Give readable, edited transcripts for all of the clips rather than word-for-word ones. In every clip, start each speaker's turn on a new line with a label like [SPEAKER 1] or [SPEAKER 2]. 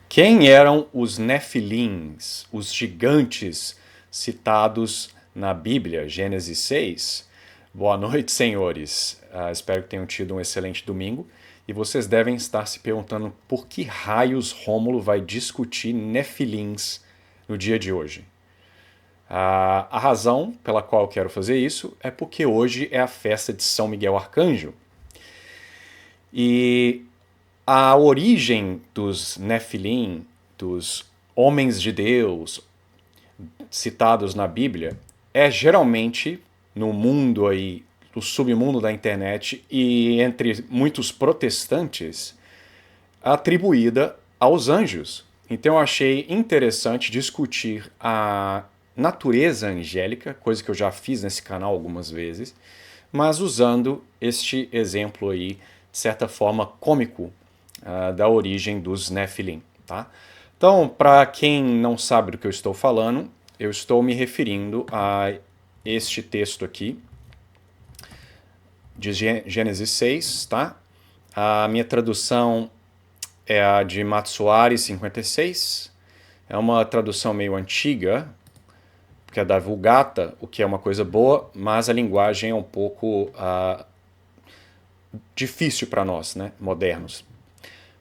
[SPEAKER 1] Quem eram os Nefilins, os gigantes citados na Bíblia, Gênesis 6? Boa noite, senhores. Espero que tenham tido um excelente domingo. E vocês devem estar se perguntando por que raios Rômulo vai discutir Nefilins no dia de hoje. A razão pela qual eu quero fazer isso é porque hoje é a festa de São Miguel Arcanjo. E a origem dos Nefilim, dos homens de Deus citados na Bíblia, é geralmente no mundo aí, no submundo da internet e entre muitos protestantes, atribuída aos anjos. Então eu achei interessante discutir a natureza angélica, coisa que eu já fiz nesse canal algumas vezes, mas usando este exemplo aí, de certa forma cômico, da origem dos Nephilim. Tá? Então, para quem não sabe do que eu estou falando, eu estou me referindo a este texto aqui, de Gênesis 6, tá? A minha tradução é a de Matsuari 56. É uma tradução meio antiga, que é da Vulgata, o que é uma coisa boa, mas a linguagem é um pouco difícil para nós, né, modernos.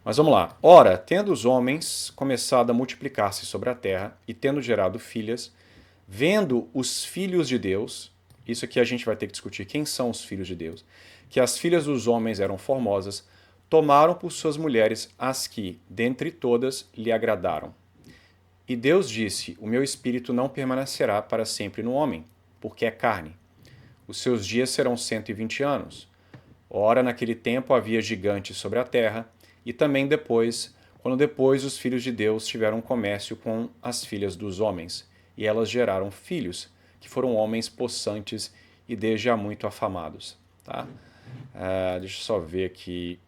[SPEAKER 1] Mas vamos lá. Ora, tendo os homens começado a multiplicar-se sobre a terra e tendo gerado filhas, vendo os filhos de Deus, isso aqui a gente vai ter que discutir quem são os filhos de Deus, que as filhas dos homens eram formosas, tomaram por suas mulheres as que, dentre todas, lhe agradaram. E Deus disse: O meu espírito não permanecerá para sempre no homem, porque é carne. Os seus dias serão 120 anos. Ora, naquele tempo havia gigantes sobre a terra, e também depois, quando depois os filhos de Deus tiveram comércio com as filhas dos homens, e elas geraram filhos, que foram homens possantes e desde há muito afamados. Tá? Deixa eu só ver aqui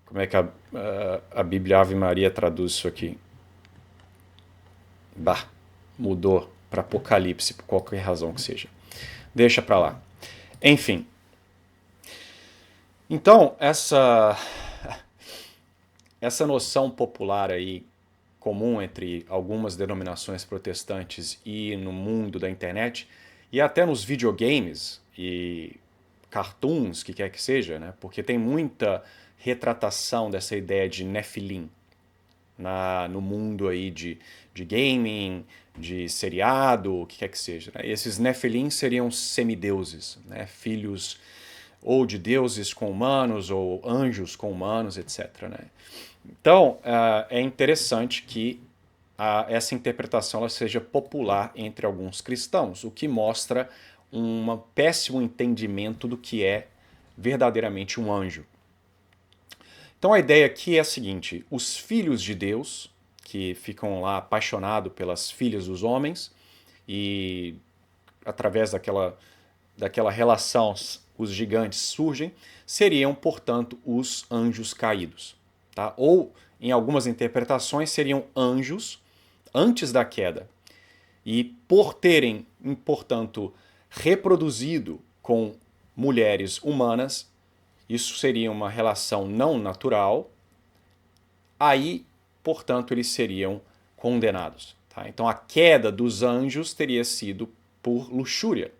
[SPEAKER 1] como é que a Bíblia Ave Maria traduz isso aqui. Bah, mudou para Apocalipse, por qualquer razão que seja. Deixa para lá. Enfim. Então, essa noção popular aí, comum entre algumas denominações protestantes e no mundo da internet, e até nos videogames e cartoons, que quer que seja, né? Porque tem muita retratação dessa ideia de Nephilim no mundo aí de gaming, de seriado, o que quer que seja. Né? E esses Nephilim seriam semideuses, né? Filhos ou de deuses com humanos, ou anjos com humanos, etc. Né? Então, é interessante que essa interpretação ela seja popular entre alguns cristãos, o que mostra um péssimo entendimento do que é verdadeiramente um anjo. Então a ideia aqui é a seguinte: os filhos de Deus, que ficam lá apaixonados pelas filhas dos homens, e através daquela relação os gigantes surgem, seriam, portanto, os anjos caídos. Tá? Ou, em algumas interpretações, seriam anjos antes da queda. E por terem, portanto, reproduzido com mulheres humanas, isso seria uma relação não natural, aí, portanto, eles seriam condenados. Tá? Então a queda dos anjos teria sido por luxúria,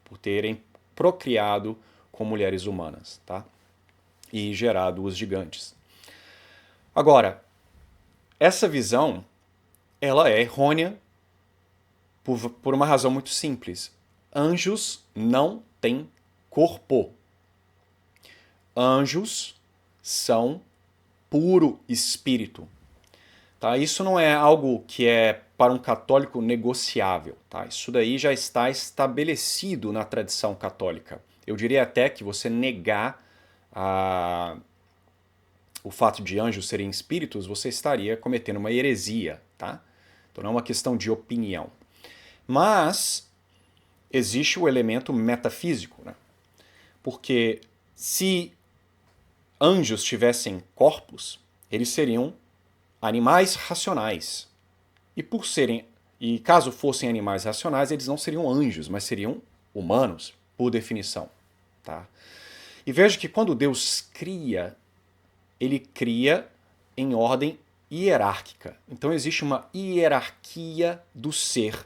[SPEAKER 1] por terem procriado com mulheres humanas, tá? E gerado os gigantes. Agora, essa visão ela é errônea por uma razão muito simples. Anjos não têm corpo. Anjos são puro espírito. Tá? Isso não é algo que é para um católico negociável. Tá? Isso daí já está estabelecido na tradição católica. Eu diria até que você negar o fato de anjos serem espíritos, você estaria cometendo uma heresia. Tá? Então não é uma questão de opinião. Mas existe o elemento metafísico. Né? Porque se anjos tivessem corpos, eles seriam animais racionais. E caso fossem animais racionais, eles não seriam anjos, mas seriam humanos, por definição. Tá? E veja que quando Deus cria, ele cria em ordem hierárquica. Então existe uma hierarquia do ser.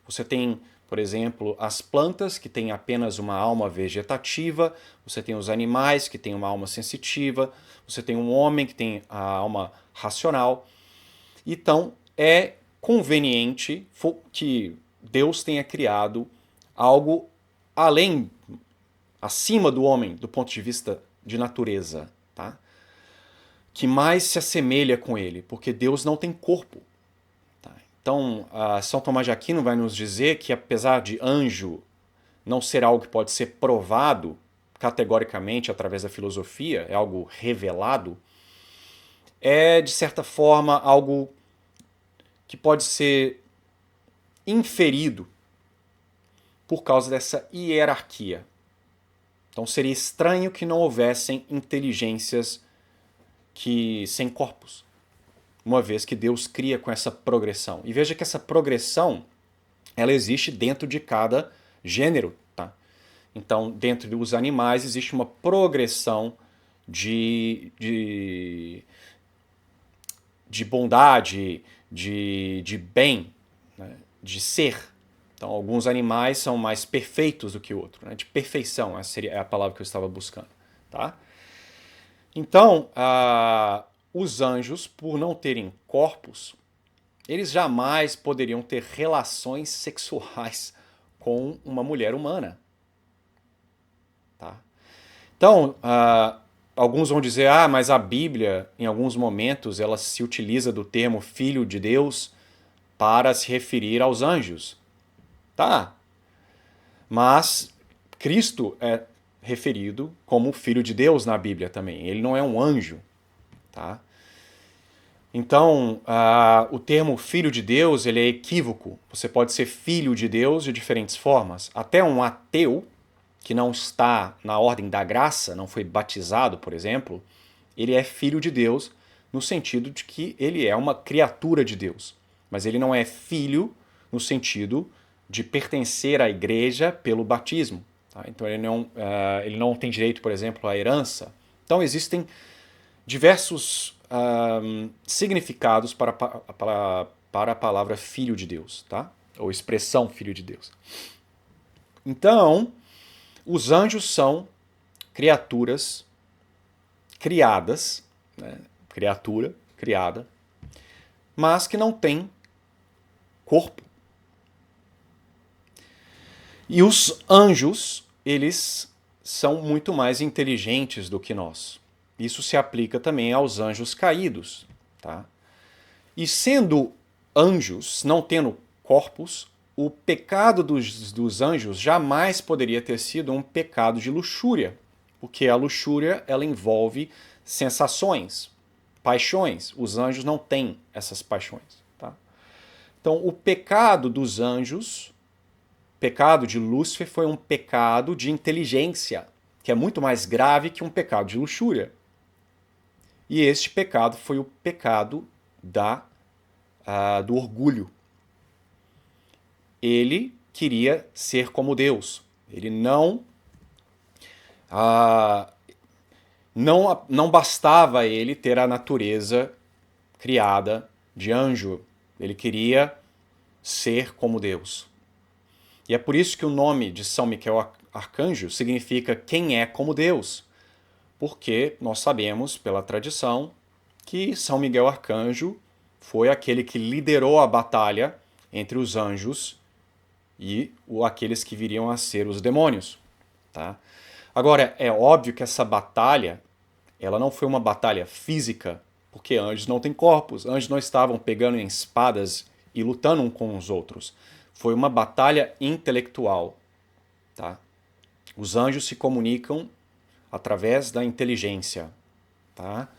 [SPEAKER 1] Você tem, por exemplo, as plantas que têm apenas uma alma vegetativa, você tem os animais que têm uma alma sensitiva, você tem um homem que tem a alma racional. Então é conveniente que Deus tenha criado algo além, acima do homem, do ponto de vista de natureza, tá? Que mais se assemelha com ele, porque Deus não tem corpo. Tá? Então, São Tomás de Aquino vai nos dizer que, apesar de anjo não ser algo que pode ser provado categoricamente através da filosofia, é algo revelado, é, de certa forma, algo que pode ser inferido por causa dessa hierarquia. Então seria estranho que não houvessem inteligências sem corpos, uma vez que Deus cria com essa progressão. E veja que essa progressão ela existe dentro de cada gênero. Tá? Então, dentro dos animais existe uma progressão de bondade, de bem, né? De ser. Então, alguns animais são mais perfeitos do que outros, né? De perfeição, essa seria a palavra que eu estava buscando. Tá? Então, os anjos, por não terem corpos, eles jamais poderiam ter relações sexuais com uma mulher humana. Tá? Então, alguns vão dizer, mas a Bíblia, em alguns momentos, ela se utiliza do termo filho de Deus para se referir aos anjos. Tá, mas Cristo é referido como filho de Deus na Bíblia também. Ele não é um anjo. Tá? Então, o termo filho de Deus ele é equívoco. Você pode ser filho de Deus de diferentes formas. Até um ateu, que não está na ordem da graça, não foi batizado, por exemplo, ele é filho de Deus no sentido de que ele é uma criatura de Deus. Mas ele não é filho no sentido de pertencer à igreja pelo batismo. Tá? Então ele não tem direito, por exemplo, à herança. Então existem diversos significados para a palavra filho de Deus, tá? Ou expressão filho de Deus. Então, os anjos são criaturas criadas, né? Criatura criada, mas que não têm corpo. E os anjos, eles são muito mais inteligentes do que nós. Isso se aplica também aos anjos caídos. Tá? E sendo anjos, não tendo corpos, o pecado dos anjos jamais poderia ter sido um pecado de luxúria, porque a luxúria ela envolve sensações, paixões. Os anjos não têm essas paixões. Tá? Então, o pecado dos anjos, o pecado de Lúcifer foi um pecado de inteligência, que é muito mais grave que um pecado de luxúria. E este pecado foi o pecado do orgulho. Ele queria ser como Deus. Ele não bastava ele ter a natureza criada de anjo. Ele queria ser como Deus. E é por isso que o nome de São Miguel Arcanjo significa quem é como Deus. Porque nós sabemos, pela tradição, que São Miguel Arcanjo foi aquele que liderou a batalha entre os anjos e aqueles que viriam a ser os demônios. Tá? Agora, é óbvio que essa batalha ela não foi uma batalha física, porque anjos não têm corpos. Anjos não estavam pegando em espadas e lutando uns com os outros. Foi uma batalha intelectual. Tá? Os anjos se comunicam através da inteligência. Tá?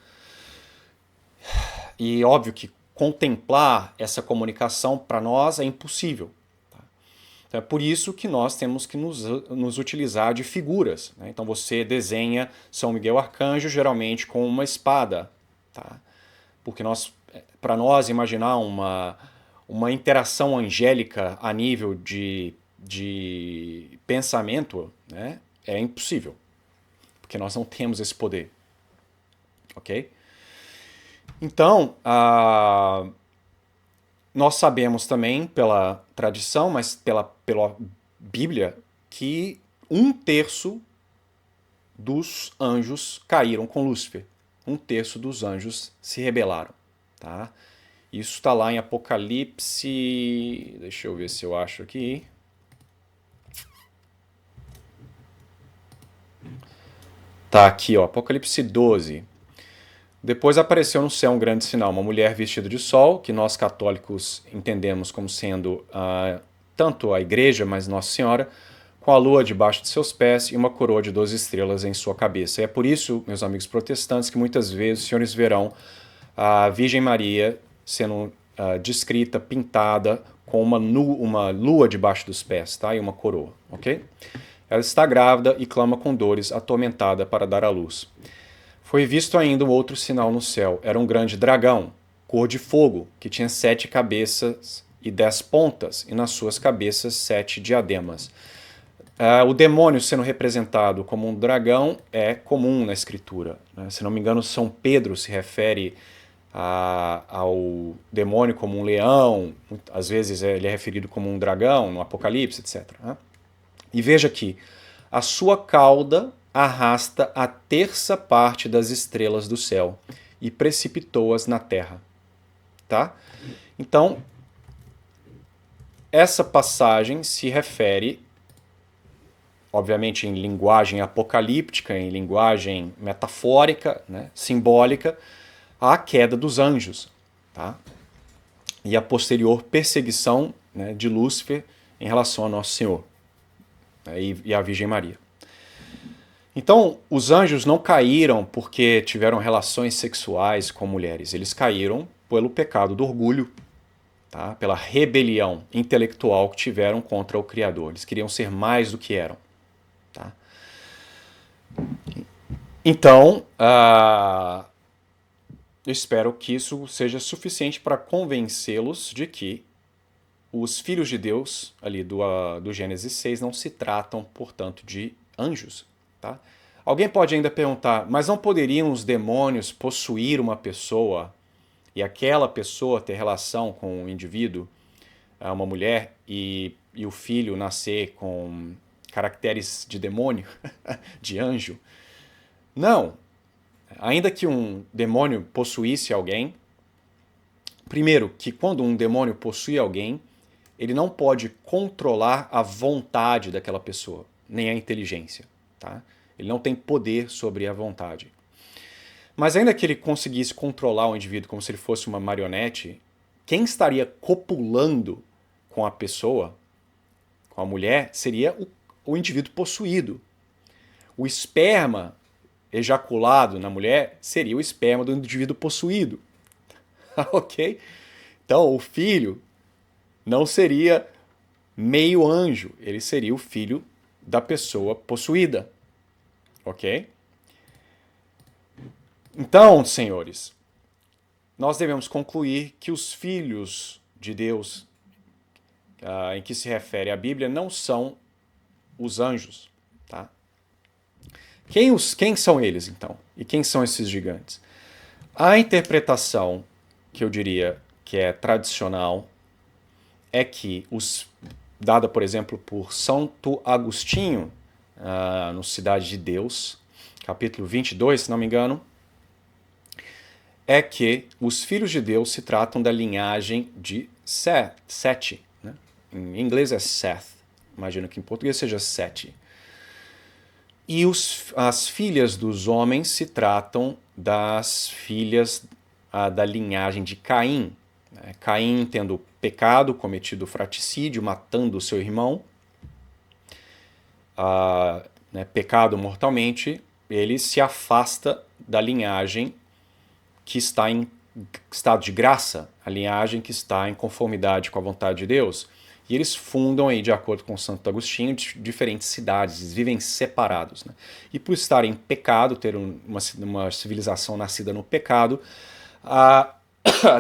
[SPEAKER 1] E óbvio que contemplar essa comunicação para nós é impossível. Tá? Então é por isso que nós temos que nos utilizar de figuras. Né? Então você desenha São Miguel Arcanjo geralmente com uma espada. Tá? Porque para nós imaginar uma interação angélica a nível de pensamento, né, é impossível. Porque nós não temos esse poder. Ok? Então, nós sabemos também pela tradição, mas pela Bíblia, que um terço dos anjos caíram com Lúcifer. Um terço dos anjos se rebelaram. Tá? Isso está lá em Apocalipse. Deixa eu ver se eu acho aqui. Tá aqui, ó, Apocalipse 12. Depois apareceu no céu um grande sinal, uma mulher vestida de sol, que nós católicos entendemos como sendo tanto a igreja, mas Nossa Senhora, com a lua debaixo de seus pés e uma coroa de 12 estrelas em sua cabeça. E é por isso, meus amigos protestantes, que muitas vezes os senhores verão a Virgem Maria sendo descrita, pintada, com uma lua debaixo dos pés, tá? E uma coroa, ok? Ela está grávida e clama com dores, atormentada para dar à luz. Foi visto ainda um outro sinal no céu. Era um grande dragão, cor de fogo, que tinha 7 cabeças e 10 pontas, e nas suas cabeças 7 diademas. O demônio sendo representado como um dragão é comum na escritura. Né? Se não me engano, São Pedro se refere ao demônio como um leão, às vezes ele é referido como um dragão no Apocalipse, etc. Né? E veja aqui, a sua cauda arrasta a terça parte das estrelas do céu e precipitou-as na terra. Tá? Então, essa passagem se refere, obviamente, em linguagem apocalíptica, em linguagem metafórica, né, simbólica, à queda dos anjos. Tá? E a posterior perseguição, né, de Lúcifer em relação a Nosso Senhor, né, e a Virgem Maria. Então, os anjos não caíram porque tiveram relações sexuais com mulheres. Eles caíram pelo pecado do orgulho, tá? Pela rebelião intelectual que tiveram contra o Criador. Eles queriam ser mais do que eram. Tá? Então, eu espero que isso seja suficiente para convencê-los de que os filhos de Deus, ali do Gênesis 6, não se tratam, portanto, de anjos. Tá? Alguém pode ainda perguntar, mas não poderiam os demônios possuir uma pessoa e aquela pessoa ter relação com o indivíduo, uma mulher, e o filho nascer com caracteres de demônio, de anjo? Não. Ainda que um demônio possuísse alguém, primeiro, que quando um demônio possui alguém, ele não pode controlar a vontade daquela pessoa, nem a inteligência. Tá? Ele não tem poder sobre a vontade. Mas ainda que ele conseguisse controlar o indivíduo como se ele fosse uma marionete, quem estaria copulando com a pessoa, com a mulher, seria o indivíduo possuído. O esperma ejaculado na mulher seria o esperma do indivíduo possuído. Ok? Então, o filho não seria meio anjo, ele seria o filho da pessoa possuída. Ok? Então, senhores, nós devemos concluir que os filhos de Deus, em que se refere a Bíblia, não são os anjos. Tá? Quem são eles, então? E quem são esses gigantes? A interpretação, que eu diria que é tradicional, é que dada, por exemplo, por Santo Agostinho, no Cidade de Deus, capítulo 22, se não me engano, é que os filhos de Deus se tratam da linhagem de Sete. Né? Em inglês é Seth, imagino que em português seja Sete. E as filhas dos homens se tratam das filhas da linhagem de Caim. Né? Caim tendo pecado, cometido fraticídio, matando o seu irmão, né, pecado mortalmente, ele se afasta da linhagem que está em estado de graça, a linhagem que está em conformidade com a vontade de Deus. E eles fundam, aí, de acordo com Santo Agostinho, diferentes cidades, eles vivem separados. Né? E por estarem em pecado, ter uma civilização nascida no pecado, a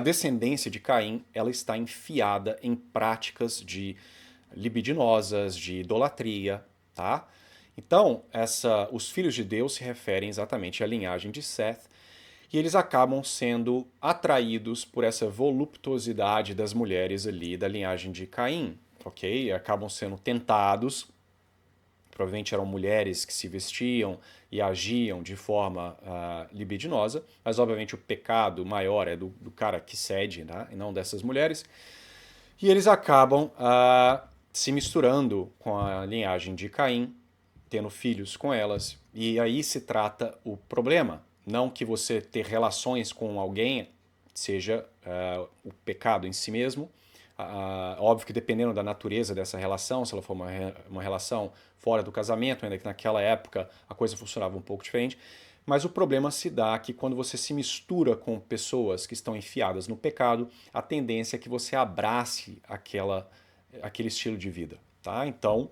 [SPEAKER 1] descendência de Caim ela está enfiada em práticas libidinosas, de idolatria. Tá? Então, os filhos de Deus se referem exatamente à linhagem de Seth. e eles acabam sendo atraídos por essa voluptuosidade das mulheres ali da linhagem de Caim, ok? Acabam sendo tentados. Provavelmente eram mulheres que se vestiam e agiam de forma libidinosa, mas obviamente o pecado maior é do cara que cede, né? E não dessas mulheres. E eles acabam se misturando com a linhagem de Caim, tendo filhos com elas. E aí se trata o problema. Não que você ter relações com alguém seja o pecado em si mesmo. Óbvio que dependendo da natureza dessa relação, se ela for uma relação fora do casamento, ainda que naquela época a coisa funcionava um pouco diferente. Mas o problema se dá que quando você se mistura com pessoas que estão enfiadas no pecado, a tendência é que você abrace aquele estilo de vida. Tá? Então,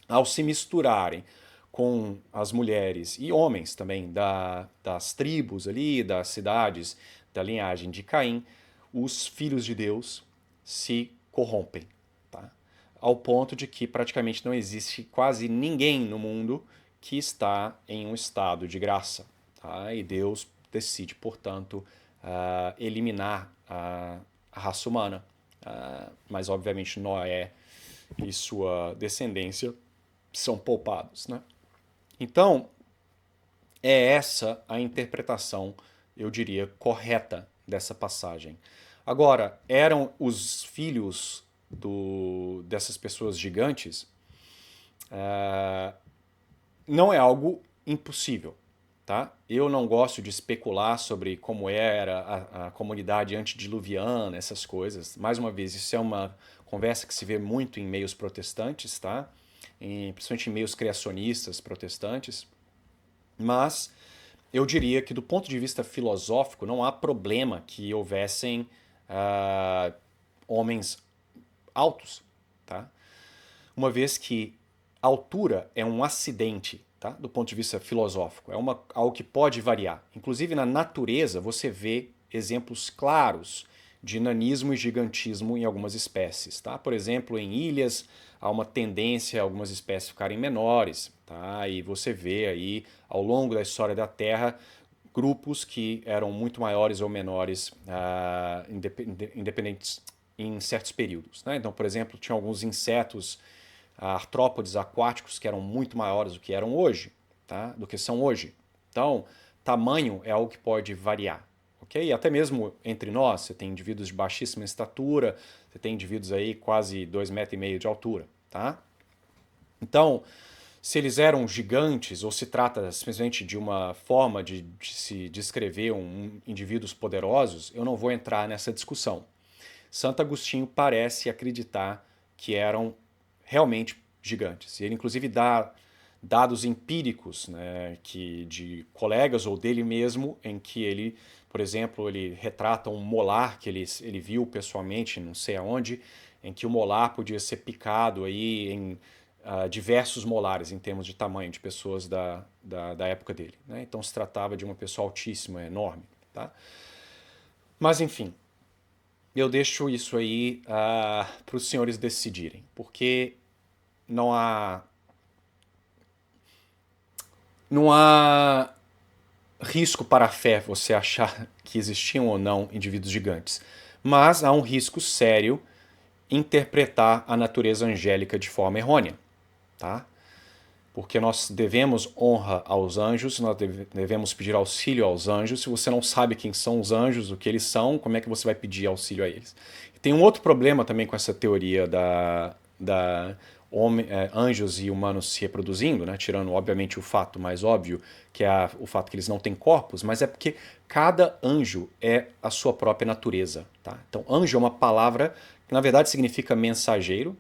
[SPEAKER 1] ao se misturarem com as mulheres e homens também das tribos ali, das cidades, da linhagem de Caim, os filhos de Deus se corrompem. Tá? Ao ponto de que praticamente não existe quase ninguém no mundo que está em um estado de graça. Tá? E Deus decide, portanto, eliminar a raça humana. Mas, obviamente, Noé e sua descendência são poupados. Né? Então, é essa a interpretação, eu diria, correta dessa passagem. Agora, eram os filhos dessas pessoas gigantes? Não é algo impossível. Tá? Eu não gosto de especular sobre como era a comunidade antediluviana, essas coisas. Mais uma vez, isso é uma conversa que se vê muito em meios protestantes, tá? Principalmente em meios criacionistas protestantes. Mas eu diria que, do ponto de vista filosófico, não há problema que houvessem homens altos, tá? Uma vez que a altura é um acidente, tá? Do ponto de vista filosófico, é algo que pode variar. Inclusive na natureza você vê exemplos claros de nanismo e gigantismo em algumas espécies. Tá? Por exemplo, em ilhas há uma tendência a algumas espécies ficarem menores. Tá? E você vê aí, ao longo da história da Terra, grupos que eram muito maiores ou menores, independentes em certos períodos. Né? Então, por exemplo, tinha alguns insetos artrópodes aquáticos que eram muito maiores do que eram hoje, tá? Do que são hoje. Então, tamanho é algo que pode variar. Okay? E até mesmo entre nós, você tem indivíduos de baixíssima estatura, você tem indivíduos aí quase 2,5 metros de altura. Tá? Então, se eles eram gigantes ou se trata simplesmente de uma forma de se descrever indivíduos poderosos, eu não vou entrar nessa discussão. Santo Agostinho parece acreditar que eram realmente gigantes. E ele inclusive dá dados empíricos, né, de colegas ou dele mesmo, em que ele, por exemplo, ele retrata um molar que ele viu pessoalmente, não sei aonde, em que o molar podia ser picado aí em diversos molares em termos de tamanho de pessoas da época dele. Né? Então se tratava de uma pessoa altíssima, enorme. Tá? Mas enfim, eu deixo isso aí para os senhores decidirem, porque não há não há risco para a fé você achar que existiam ou não indivíduos gigantes, mas há um risco sério interpretar a natureza angélica de forma errônea, tá? Porque nós devemos honra aos anjos, nós devemos pedir auxílio aos anjos. Se você não sabe quem são os anjos, o que eles são, como é que você vai pedir auxílio a eles? E tem um outro problema também com essa teoria da anjos e humanos se reproduzindo, né? Tirando obviamente o fato mais óbvio, que é o fato que eles não têm corpos, mas é porque cada anjo é a sua própria natureza. Tá? Então anjo é uma palavra que na verdade significa mensageiro,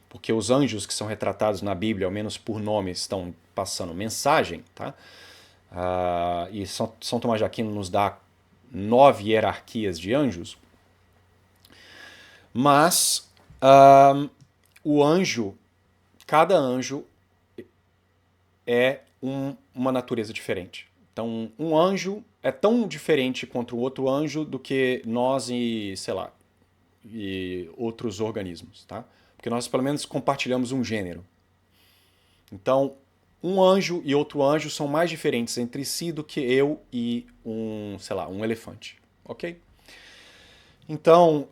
[SPEAKER 1] porque os anjos que são retratados na Bíblia, ao menos por nome, estão passando mensagem, tá? E São Tomás de Aquino nos dá 9 hierarquias de anjos, mas o anjo, cada anjo é uma natureza diferente. Então, um anjo é tão diferente contra o outro anjo do que nós e, sei lá, e outros organismos, tá? Porque nós pelo menos compartilhamos um gênero. Então, um anjo e outro anjo são mais diferentes entre si do que eu e sei lá, um elefante, ok? Então,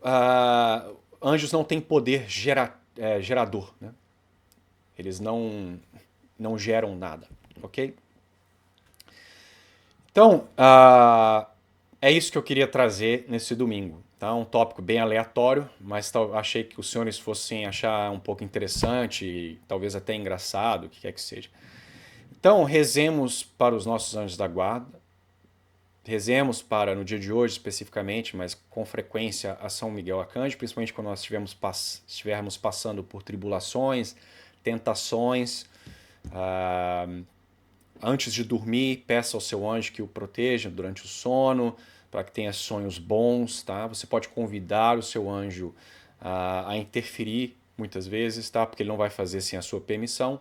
[SPEAKER 1] anjos não têm poder gerador, né? Eles não geram nada, ok? Então, é isso que eu queria trazer nesse domingo. Tá? Um tópico bem aleatório, mas achei que os senhores fossem achar um pouco interessante e talvez até engraçado, o que quer que seja. Então, rezemos para os nossos anjos da guarda, rezemos para, no dia de hoje especificamente, mas com frequência, a São Miguel Arcanjo, principalmente quando nós estivermos passando por tribulações, tentações. Antes de dormir, peça ao seu anjo que o proteja durante o sono, para que tenha sonhos bons, tá? Você pode convidar o seu anjo a interferir muitas vezes, tá? Porque ele não vai fazer sem a sua permissão,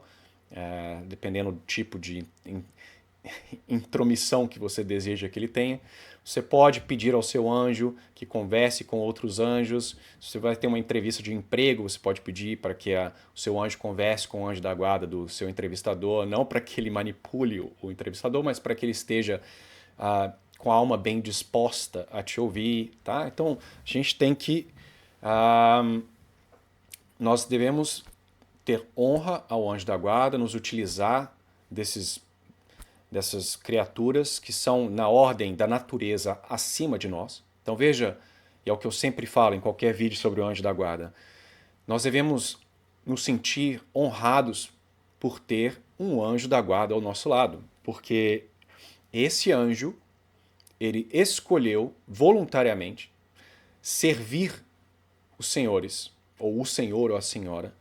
[SPEAKER 1] dependendo do tipo de intromissão que você deseja que ele tenha. Você pode pedir ao seu anjo que converse com outros anjos. Se você vai ter uma entrevista de emprego, você pode pedir para que o seu anjo converse com o anjo da guarda do seu entrevistador, não para que ele manipule o entrevistador, mas para que ele esteja com a alma bem disposta a te ouvir, tá? Então, a gente tem que... nós devemos ter honra ao anjo da guarda, nos utilizar dessas criaturas que são na ordem da natureza acima de nós. Então veja, e é o que eu sempre falo em qualquer vídeo sobre o anjo da guarda, nós devemos nos sentir honrados por ter um anjo da guarda ao nosso lado, porque esse anjo, ele escolheu voluntariamente servir os senhores, ou o senhor ou a senhora,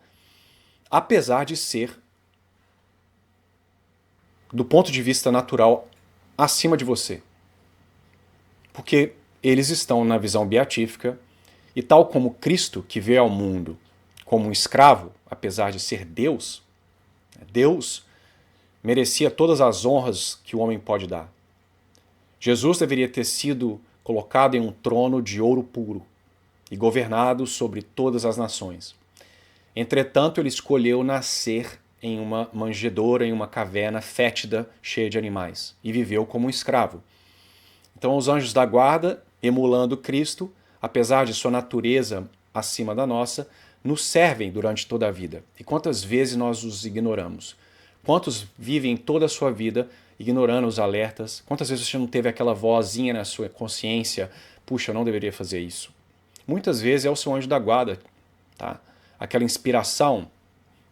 [SPEAKER 1] apesar de ser, do ponto de vista natural, acima de você. Porque eles estão na visão beatífica, e tal como Cristo, que veio ao mundo como um escravo, apesar de ser Deus, Deus merecia todas as honras que o homem pode dar. Jesus deveria ter sido colocado em um trono de ouro puro e governado sobre todas as nações. Entretanto, ele escolheu nascer em uma manjedoura, em uma caverna fétida, cheia de animais, e viveu como um escravo. Então os anjos da guarda, emulando Cristo, apesar de sua natureza acima da nossa, nos servem durante toda a vida. E quantas vezes nós os ignoramos? Quantos vivem toda a sua vida ignorando os alertas? Quantas vezes você não teve aquela vozinha na sua consciência, puxa, eu não deveria fazer isso? Muitas vezes é o seu anjo da guarda, tá? Aquela inspiração,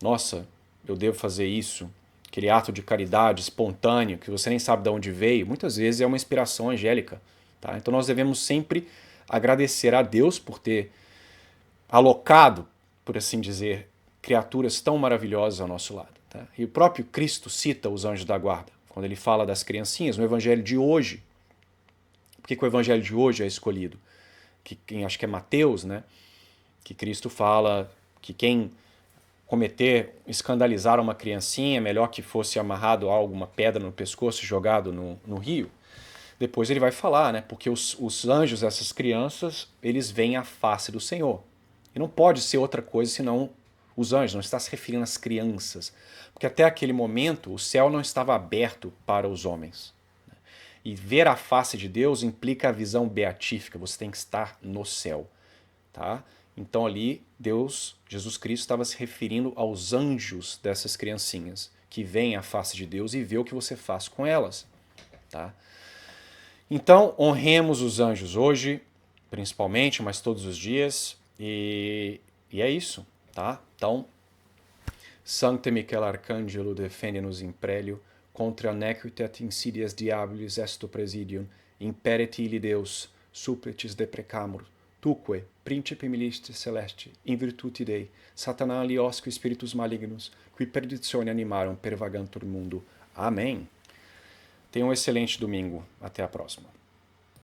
[SPEAKER 1] nossa, eu devo fazer isso, aquele ato de caridade espontâneo, que você nem sabe de onde veio, muitas vezes é uma inspiração angélica. Tá? Então nós devemos sempre agradecer a Deus por ter alocado, por assim dizer, criaturas tão maravilhosas ao nosso lado. Tá? E o próprio Cristo cita os anjos da guarda, quando ele fala das criancinhas, no Evangelho de hoje. Por que o Evangelho de hoje é escolhido? Acho que é Mateus, né? Que Cristo fala que quem escandalizar uma criancinha, é melhor que fosse amarrado a alguma pedra no pescoço e jogado no rio. Depois ele vai falar, né? Porque os anjos, essas crianças, eles veem a face do Senhor. E não pode ser outra coisa senão os anjos, não está se referindo às crianças. Porque até aquele momento o céu não estava aberto para os homens. E ver a face de Deus implica a visão beatífica, você tem que estar no céu. Tá? Então ali Deus, Jesus Cristo, estava se referindo aos anjos dessas criancinhas, que veem a face de Deus e vê o que você faz com elas. Tá? Então honremos os anjos hoje, principalmente, mas todos os dias, e é isso. Tá? Então, Sancte Michael Arcangelo defende-nos in prelio, contra nequitet insidias diabolis esto presidium, imperet illi Deus, supplicis deprecamur, tuque, Principe Militis Celesti, in virtuti Dei, Satanali osque spiritus malignos, qui perditione animarum pervagantur mundo. Amém. Tenha um excelente domingo. Até a próxima.